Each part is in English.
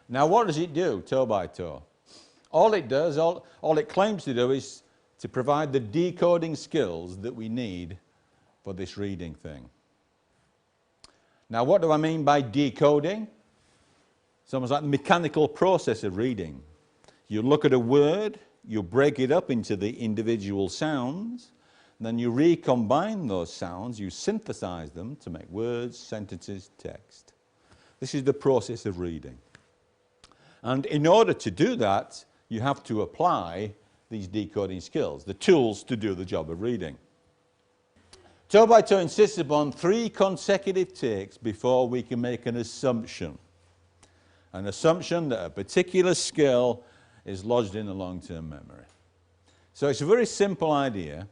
Now what does it do, toe by toe? All it does, all it claims to do is to provide the decoding skills that we need for this reading thing. Now what do I mean by decoding? It's almost like the mechanical process of reading. You look at a word, you break it up into the individual sounds, then you recombine those sounds, you synthesize them to make words, sentences, text. This is the process of reading. And in order to do that, you have to apply these decoding skills, the tools to do the job of reading. Toe by Toe insists upon 3 consecutive takes before we can make an assumption. An assumption that a particular skill is lodged in a long-term memory. So it's a very simple idea.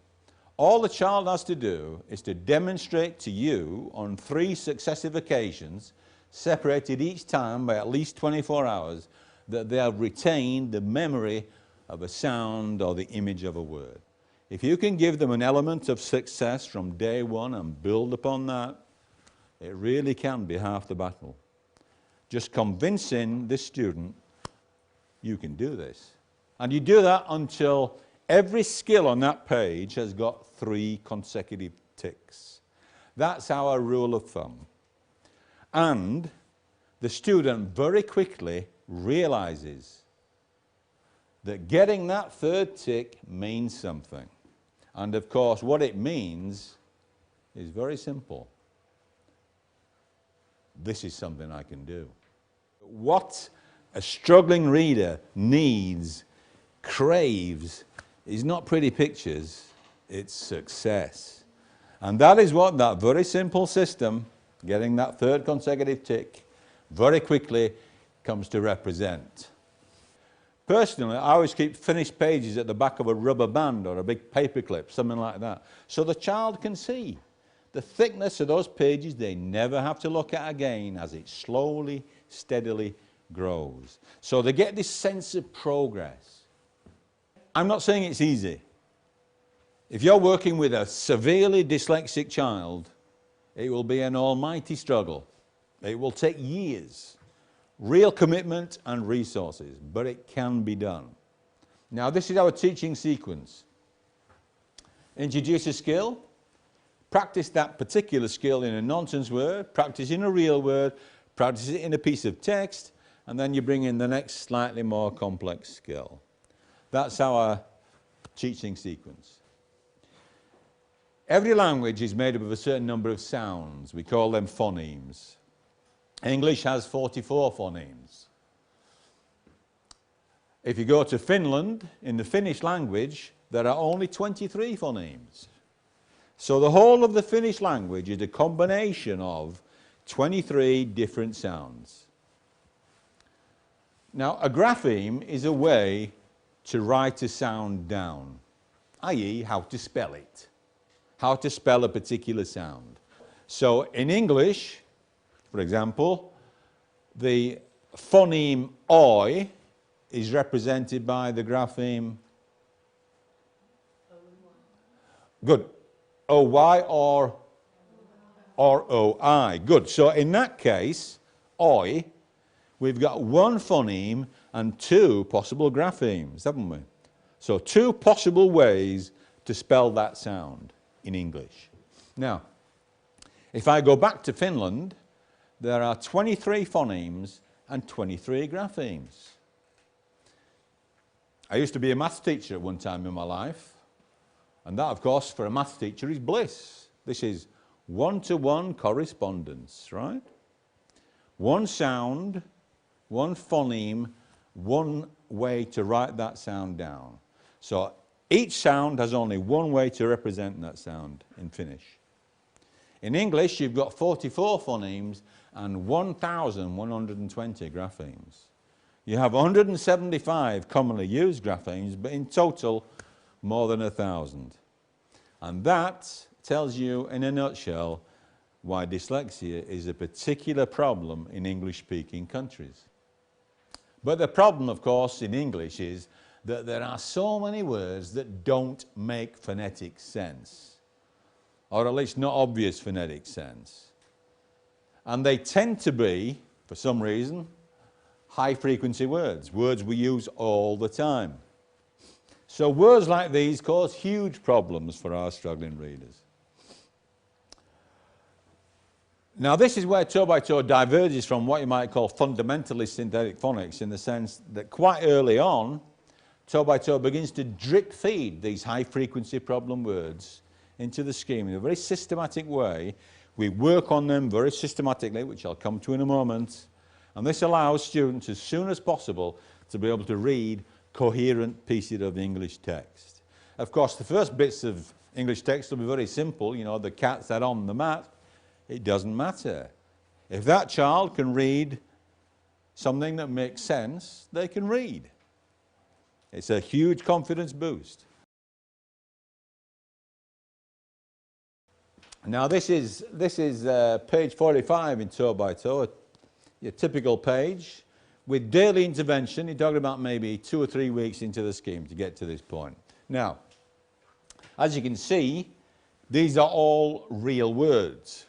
All the child has to do is to demonstrate to you on 3 successive occasions, separated each time by at least 24 hours, that they have retained the memory of a sound or the image of a word. If you can give them an element of success from day one and build upon that, it really can be half the battle. Just convincing this student, you can do this. And you do that until every skill on that page has got 3 consecutive ticks. That's our rule of thumb. And the student very quickly realizes that getting that 3rd tick means something. And of course, what it means is very simple. This is something I can do. What a struggling reader needs, craves, is not pretty pictures, it's success. And that is what that very simple system, getting that 3rd consecutive tick, very quickly comes to represent. Personally, I always keep finished pages at the back of a rubber band or a big paper clip, something like that, so the child can see the thickness of those pages they never have to look at again as it slowly, steadily grows. So they get this sense of progress. I'm not saying it's easy. If you're working with a severely dyslexic child, it will be an almighty struggle. It will take years, real commitment and resources, but it can be done. Now this is our teaching sequence. Introduce a skill, practice that particular skill in a nonsense word, practice in a real word, practice it in a piece of text, and then you bring in the next slightly more complex skill. That's our teaching sequence. Every language is made up of a certain number of sounds. We call them phonemes. English has 44 phonemes. If you go to Finland, in the Finnish language, there are only 23 phonemes. So the whole of the Finnish language is a combination of 23 different sounds. Now, a grapheme is a way to write a sound down, i.e. how to spell it, how to spell a particular sound. So in English, for example, the phoneme OI is represented by the grapheme good, OY or OI. Good. So in that case, OI, we've got 1 phoneme and 2 possible graphemes, haven't we? So 2 possible ways to spell that sound in English. Now, if I go back to Finland, there are 23 phonemes and 23 graphemes. I used to be a maths teacher at one time in my life, and that, of course, for a maths teacher is bliss. This is one-to-one correspondence, right? 1 sound, 1 phoneme, 1 way to write that sound down. So each sound has only 1 way to represent that sound in Finnish. In English, you've got 44 phonemes and 1,120 graphemes. You have 175 commonly used graphemes, but in total, more than 1,000. And that tells you, in a nutshell, why dyslexia is a particular problem in English-speaking countries. But the problem, of course, in English is that there are so many words that don't make phonetic sense, or at least not obvious phonetic sense. And they tend to be, for some reason, high-frequency words, words we use all the time. So words like these cause huge problems for our struggling readers. Now this is where toe by toe diverges from what you might call fundamentally synthetic phonics, in the sense that quite early on, toe by toe begins to drip feed these high-frequency problem words into the scheme in a very systematic way. We work on them very systematically, which I'll come to in a moment, and this allows students as soon as possible to be able to read coherent pieces of English text. Of course, the first bits of English text will be very simple, you know, the cat sat on the mat. It doesn't matter. If that child can read something that makes sense, they can read. It's a huge confidence boost. Now this is page 45 in Toe by Toe, your typical page. With daily intervention, you're talking about maybe 2 or 3 weeks into the scheme to get to this point. Now, as you can see, these are all real words.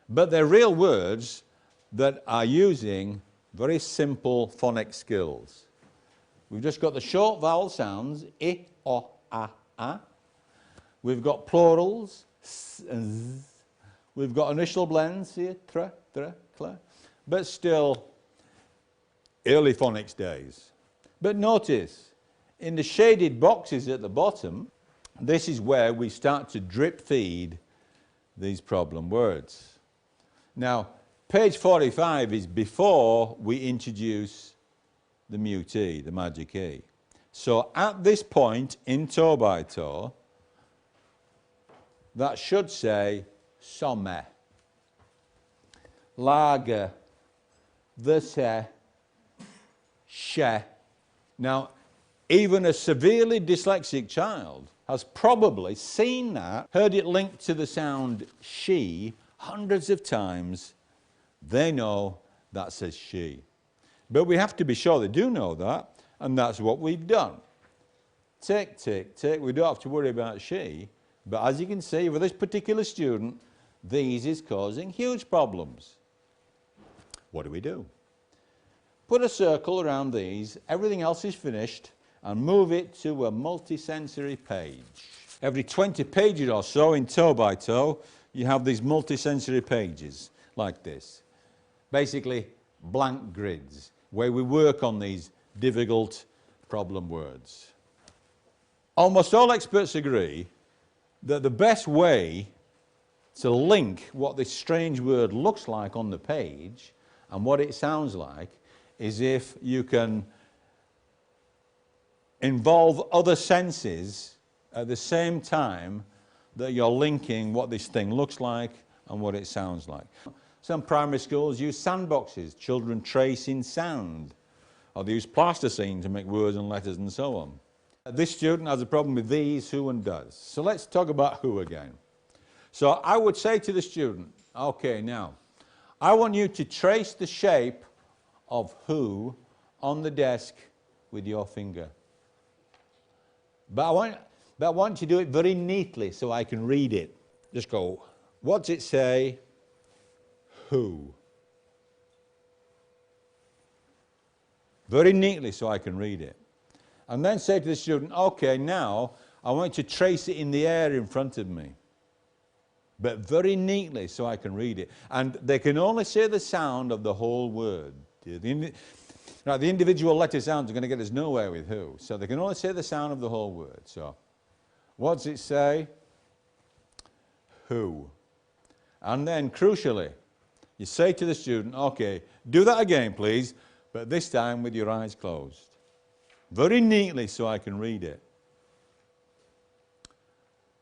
But they're real words that are using very simple phonic skills. We've just got the short vowel sounds, I, O, A. We've got plurals, S and Z. We've got initial blends here, tra, cla. But still, early phonics days. But notice, in the shaded boxes at the bottom, this is where we start to drip feed these problem words. Now, page 45 is before we introduce the mute E, the magic E. So at this point in toe by toe, that should say somme, lager, the se, she. Now, even a severely dyslexic child has probably seen that, heard it linked to the sound she hundreds of times. They know that says she. But we have to be sure they do know that, and that's what we've done. Tick, tick, tick. We don't have to worry about she, but as you can see, for this particular student, these is causing huge problems. What do we do? Put a circle around these, everything else is finished, and move it to a multisensory page. Every 20 pages or so in toe by toe, you have these multisensory pages like this. Basically, blank grids, where we work on these difficult problem words. Almost all experts agree that the best way to link what this strange word looks like on the page and what it sounds like is if you can involve other senses at the same time that you're linking what this thing looks like and what it sounds like. Some primary schools use sandboxes, children trace in sand, or they use plasticine to make words and letters and so on. This student has a problem with these, who and does. So let's talk about who again. So I would say to the student, okay, now, I want you to trace the shape of who on the desk with your finger. But I want you to do it very neatly so I can read it. Just go, what's it say? Who. Very neatly so I can read it. And then say to the student, okay, now I want you to trace it in the air in front of me. But very neatly so I can read it. And they can only say the sound of the whole word. Now, the individual letter sounds are going to get us nowhere with who. So they can only say the sound of the whole word. So, what does it say? Who. And then, crucially, you say to the student, okay, do that again, please, but this time with your eyes closed. Very neatly so I can read it.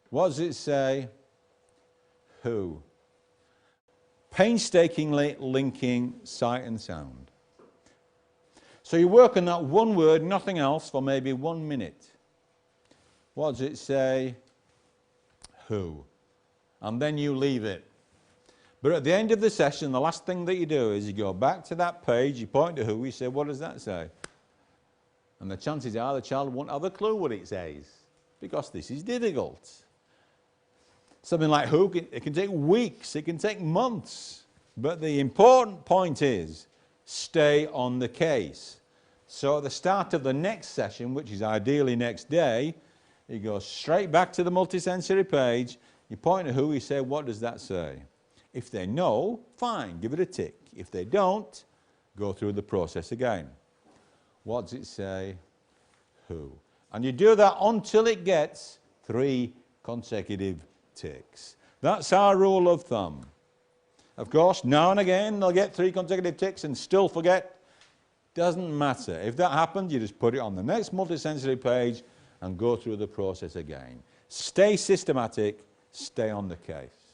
What does it say? Who. Painstakingly linking sight and sound. So you work on that one word, nothing else, for maybe 1 minute. What does it say? Who. And then you leave it. But at the end of the session, the last thing that you do is you go back to that page, you point to who, you say, what does that say? And the chances are the child won't have a clue what it says, because this is difficult. Something like who, it can take weeks, it can take months. But the important point is, stay on the case. So at the start of the next session, which is ideally next day, you go straight back to the multisensory page, you point to who, you say, what does that say? If they know, fine, give it a tick. If they don't, go through the process again. What does it say? Who? And you do that until it gets 3 consecutive ticks. That's our rule of thumb. Of course, now and again, they'll get 3 consecutive ticks and still forget. Doesn't matter. If that happens, you just put it on the next multisensory page and go through the process again. Stay systematic, stay on the case.